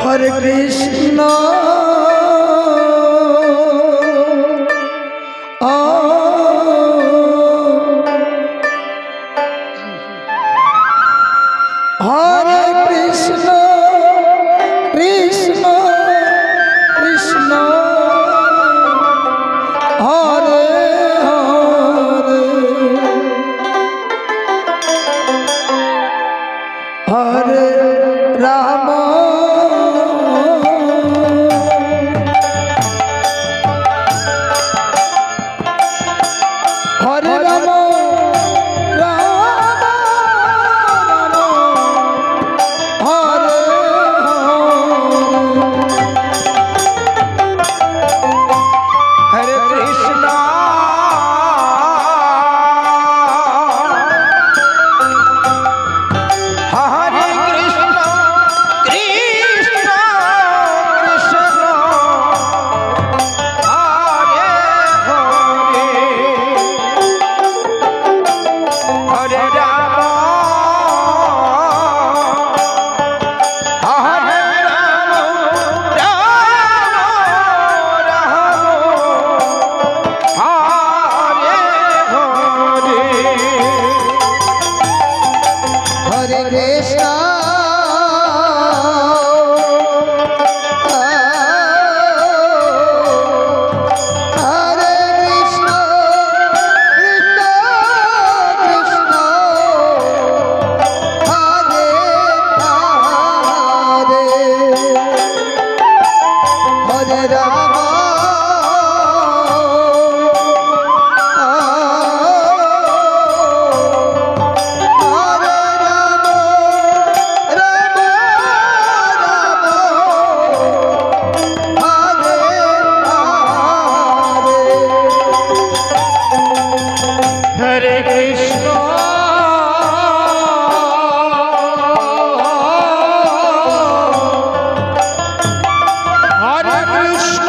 Hare Krishna Hare Krishna Krishna Krishna Hare Hare Hare Ram Hare Ram Ram Ram Hare Hare Krishna Hare Krishna Krishna Krishna Hare Hare Hare Ram Hare Ram Ram Ram Hare Hare Hare Krishna Hare Krishna Krishna Krishna Hare Hare Hare Ram Hare Ram Ram Ram Hare Hare Hare Krishna Hare Krishna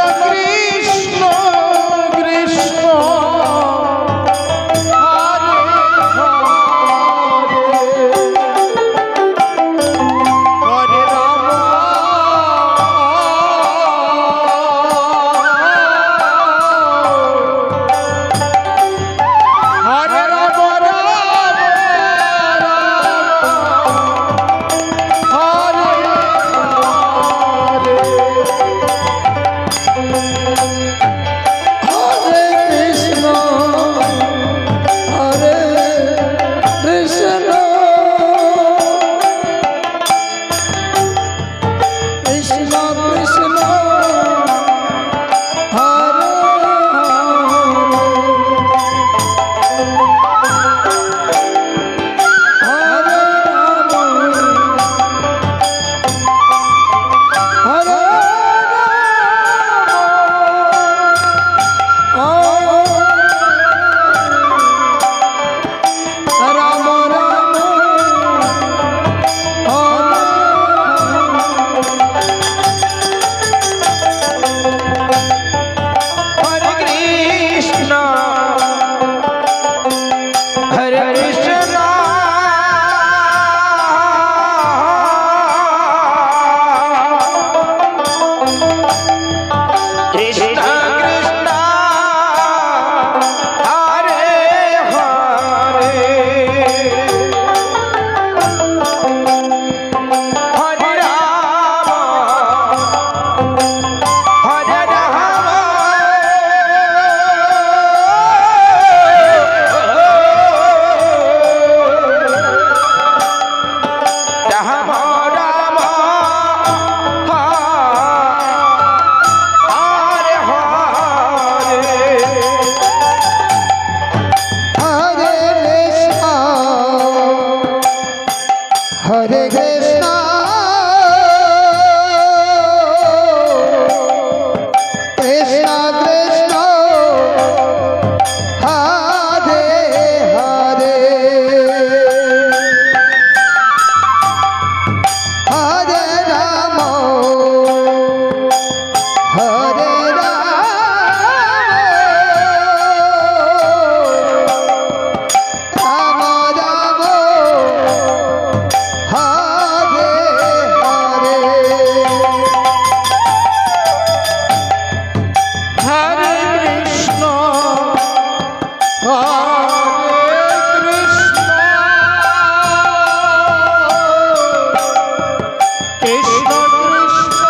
Krishna Krishna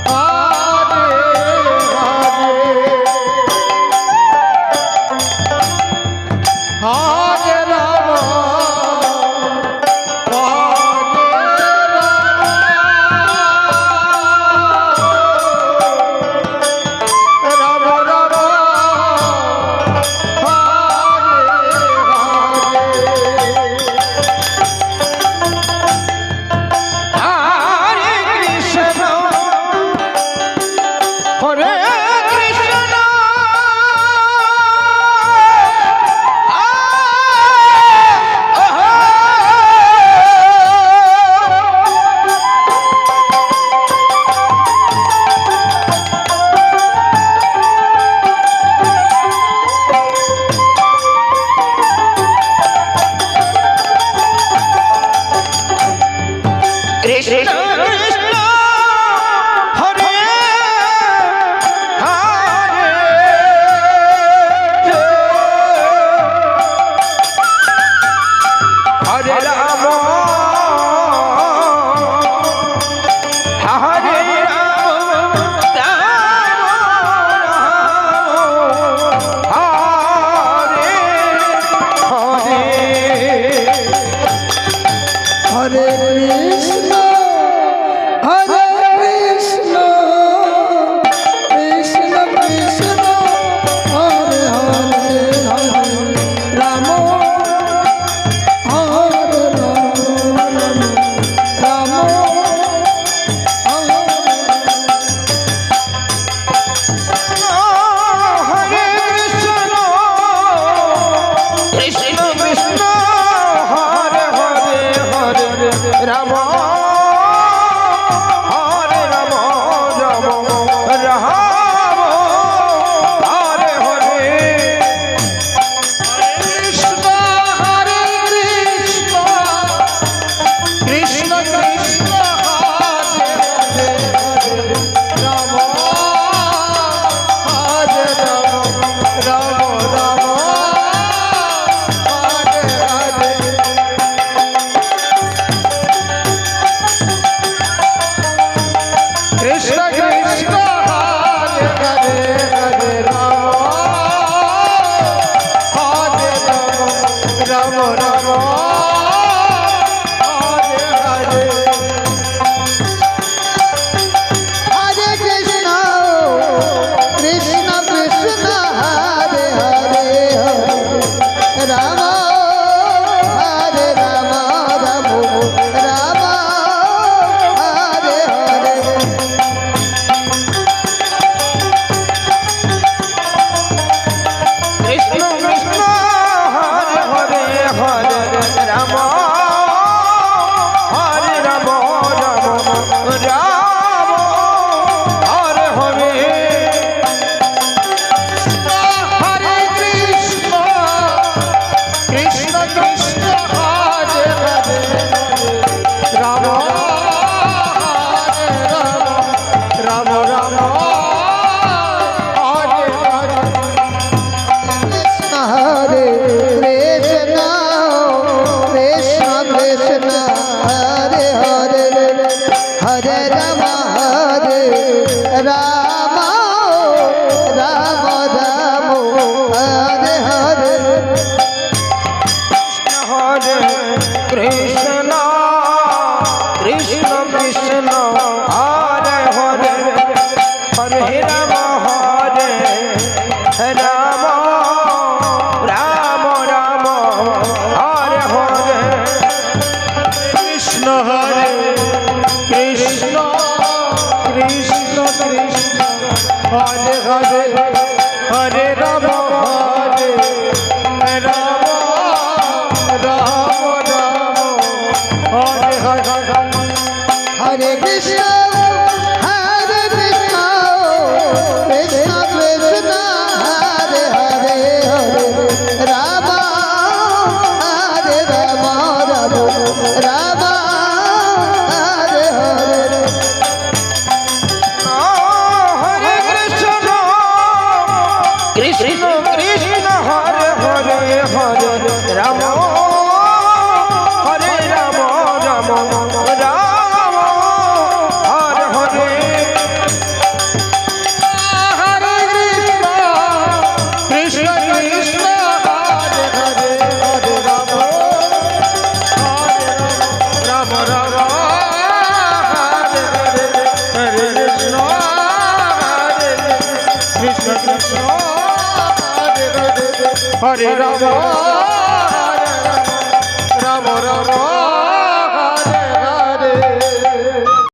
Hare Hare Hare Ram Krishna Krishna Hare Hare Hare Ram Hare Ram Hare Hare Krishna Hare Krishna Krishna Krishna Hare Hare Hare Ram Hare Ram Ram Hare Krishna Krishna Krishna Hare Hare Hare Ram Hare Ram Ram Ram Hare Hare Krishna Hare Krishna Krishna Krishna Hare Hare Ram Hare Ram Ram Ram Hare Hare Krishna Krishna Hare Hare Hare Ram Hare Ram Ram Ram Hare Hare Hare Krishna Krishna Krishna Hare Hare Hare Ram Hare Ram Ram Ram Hare Hare Krishna Krishna Hare Hare Hare Ram Hare Ram Ram Ram Hare Hare Hare Krishna Krishna Krishna Hare Hare Ram Hare Ram Ram Ram Hare Hare Krishna Hare Krishna Krishna Krishna Hare Hare Hare Ram Ram Ram Ram Hare Hare Hare Krishna Krishna Krishna Hare Hare Hare Ram Hare Ram Ram Ram Hare Hare Krishna Hare Krishna Krishna Krishna Hare Hare Hare Ram Hare Ram Ram Ram Hare Hare Hare Krishna Hare Krishna Krishna Krishna Hare Hare Hare Ram Hare Ram Ram Ram Hare Hare Hare Krishna Krishna Krishna Hare Hare Hare Ram Hare Ram Ram Ram Krishna Hare Hare Hare Ram Ram Ram Hare Hare Hare Krishna Hare Krishna Krishna Hare Hare Hare Ram Ram Ram